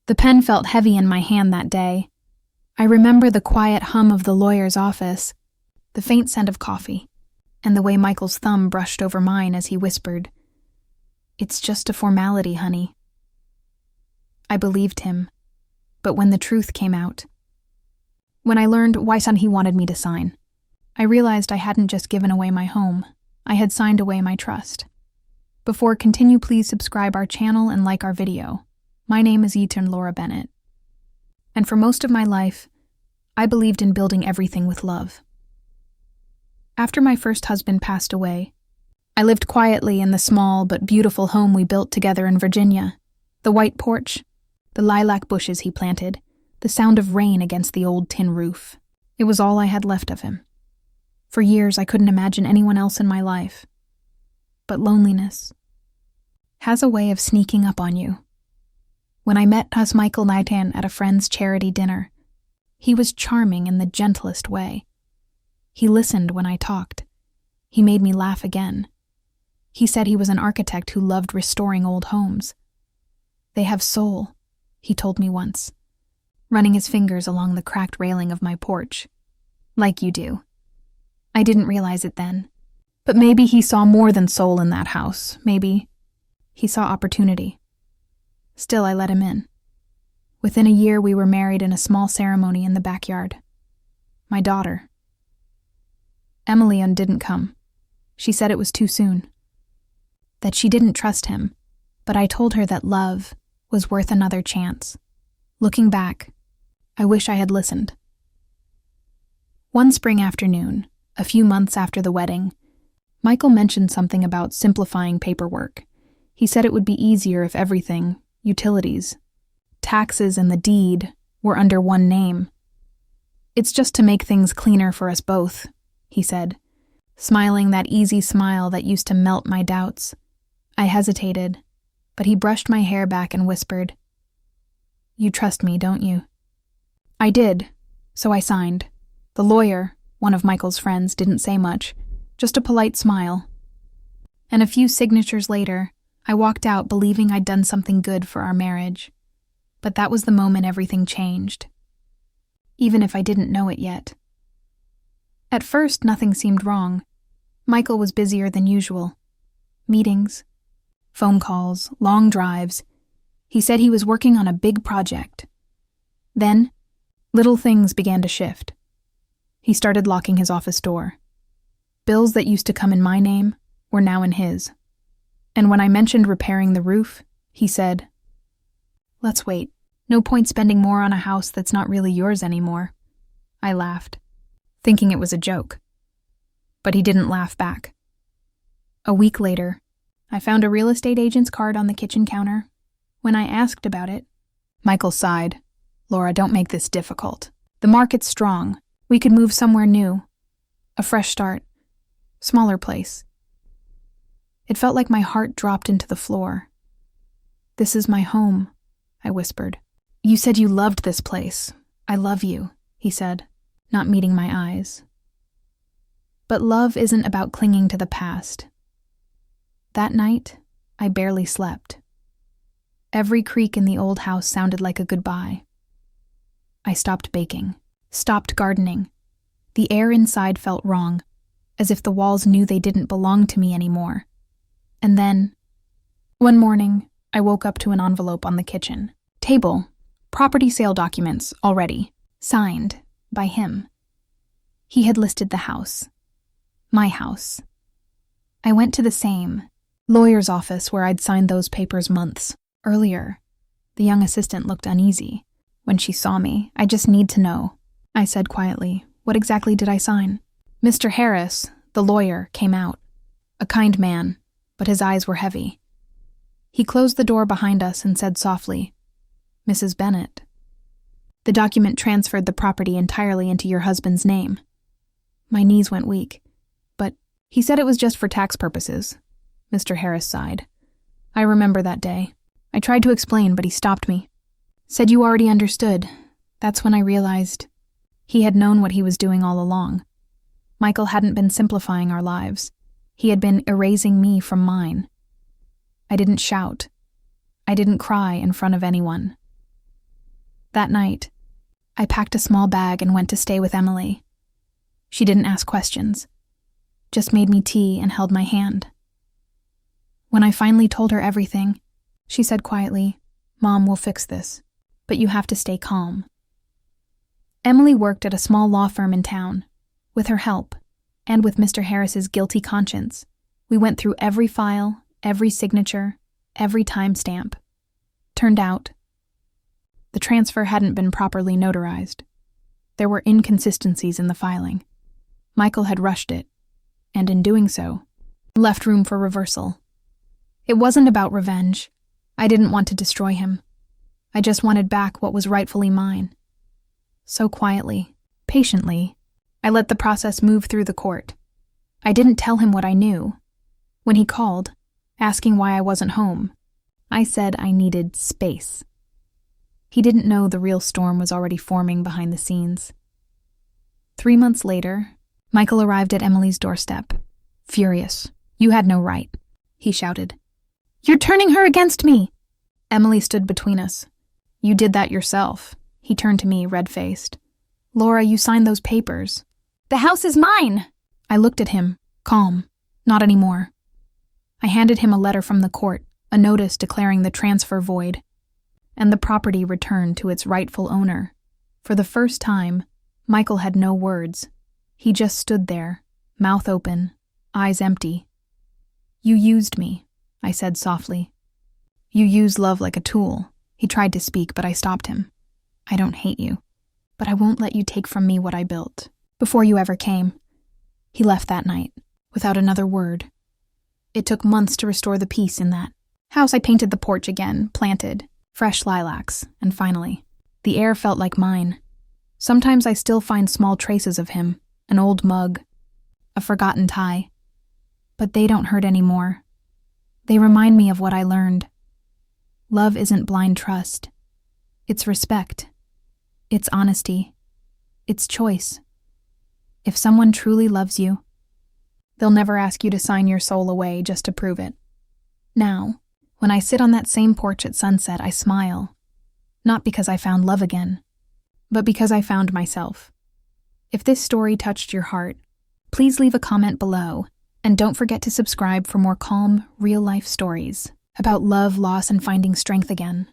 The pen felt heavy in my hand that day. I remember the quiet hum of the lawyer's office, the faint scent of coffee, and the way Michael's thumb brushed over mine as he whispered, "It's just a formality, honey." I believed him, but when the truth came out, when I learned why he wanted me to sign, I realized I hadn't just given away my home, I had signed away my trust. Before continue, please subscribe our channel and like our video. My name is Etern Laura Bennett. And for most of my life, I believed in building everything with love. After my first husband passed away, I lived quietly in the small but beautiful home we built together in Virginia. The white porch, the lilac bushes he planted, the sound of rain against the old tin roof. It was all I had left of him. For years, I couldn't imagine anyone else in my life. But loneliness has a way of sneaking up on you. When I met Michael Nightan at a friend's charity dinner, he was charming in the gentlest way. He listened when I talked. He made me laugh again. He said he was an architect who loved restoring old homes. "They have soul," he told me once, running his fingers along the cracked railing of my porch. "Like you do." I didn't realize it then. But maybe he saw more than soul in that house. Maybe he saw opportunity. Still, I let him in. Within a year, we were married in a small ceremony in the backyard. My daughter, Emily, didn't come. She said it was too soon. That she didn't trust him, but I told her that love was worth another chance. Looking back, I wish I had listened. One spring afternoon, a few months after the wedding, Michael mentioned something about simplifying paperwork. He said it would be easier if everything, utilities, taxes, and the deed were under one name. "It's just to make things cleaner for us both," he said, smiling that easy smile that used to melt my doubts. I hesitated, but he brushed my hair back and whispered, "You trust me, don't you?" I did, so I signed. The lawyer, one of Michael's friends, didn't say much, just a polite smile. And a few signatures later, I walked out believing I'd done something good for our marriage. But that was the moment everything changed, even if I didn't know it yet. At first, nothing seemed wrong. Michael was busier than usual. Meetings, phone calls, long drives. He said he was working on a big project. Then, little things began to shift. He started locking his office door. Bills that used to come in my name were now in his. And when I mentioned repairing the roof, he said, "Let's wait. No point spending more on a house that's not really yours anymore." I laughed, thinking it was a joke. But he didn't laugh back. A week later, I found a real estate agent's card on the kitchen counter. When I asked about it, Michael sighed. "Laura, don't make this difficult. The market's strong. We could move somewhere new. A fresh start. Smaller place." It felt like my heart dropped into the floor. "This is my home," I whispered. "You said you loved this place. I love you," he said, not meeting my eyes. But love isn't about clinging to the past. That night, I barely slept. Every creak in the old house sounded like a goodbye. I stopped baking, stopped gardening. The air inside felt wrong, as if the walls knew they didn't belong to me anymore. And then, one morning, I woke up to an envelope on the kitchen table, property sale documents already, signed by him. He had listed the house, my house. I went to the same lawyer's office where I'd signed those papers months earlier. The young assistant looked uneasy. When she saw me, "I just need to know," I said quietly. "What exactly did I sign?" Mr. Harris, the lawyer, came out. A kind man, but his eyes were heavy. He closed the door behind us and said softly, "Mrs. Bennett, the document transferred the property entirely into your husband's name." My knees went weak. "But he said it was just for tax purposes," Mr. Harris sighed. I remember that day. I tried to explain, but he stopped me. Said you already understood. That's when I realized he had known what he was doing all along. Michael hadn't been simplifying our lives. He had been erasing me from mine. I didn't shout. I didn't cry in front of anyone. That night, I packed a small bag and went to stay with Emily. She didn't ask questions, just made me tea and held my hand. When I finally told her everything, she said quietly, "Mom, we'll fix this, but you have to stay calm." Emily worked at a small law firm in town. With her help, and with Mr. Harris's guilty conscience, we went through every file, every signature, every timestamp. Turned out, the transfer hadn't been properly notarized. There were inconsistencies in the filing. Michael had rushed it, and in doing so, left room for reversal. It wasn't about revenge. I didn't want to destroy him. I just wanted back what was rightfully mine. So quietly, patiently, I let the process move through the court. I didn't tell him what I knew. When he called, asking why I wasn't home, I said I needed space. He didn't know the real storm was already forming behind the scenes. 3 months later, Michael arrived at Emily's doorstep. Furious. "You had no right," he shouted. "You're turning her against me!" Emily stood between us. "You did that yourself." He turned to me, red-faced. "Laura, you signed those papers." "The house is mine!" I looked at him, calm. Not anymore. I handed him a letter from the court, a notice declaring the transfer void, and the property returned to its rightful owner. For the first time, Michael had no words. He just stood there, mouth open, eyes empty. "You used me," I said softly. "You use love like a tool." He tried to speak, but I stopped him. "I don't hate you, but I won't let you take from me what I built. Before you ever came." He left that night, without another word. It took months to restore the peace in that house. I painted the porch again, planted fresh lilacs, and finally, the air felt like mine. Sometimes I still find small traces of him, an old mug, a forgotten tie. But they don't hurt anymore. They remind me of what I learned. Love isn't blind trust. It's respect. It's honesty. It's choice. If someone truly loves you, they'll never ask you to sign your soul away just to prove it. Now, when I sit on that same porch at sunset, I smile. Not because I found love again, but because I found myself. If this story touched your heart, please leave a comment below, and don't forget to subscribe for more calm, real-life stories about love, loss, and finding strength again.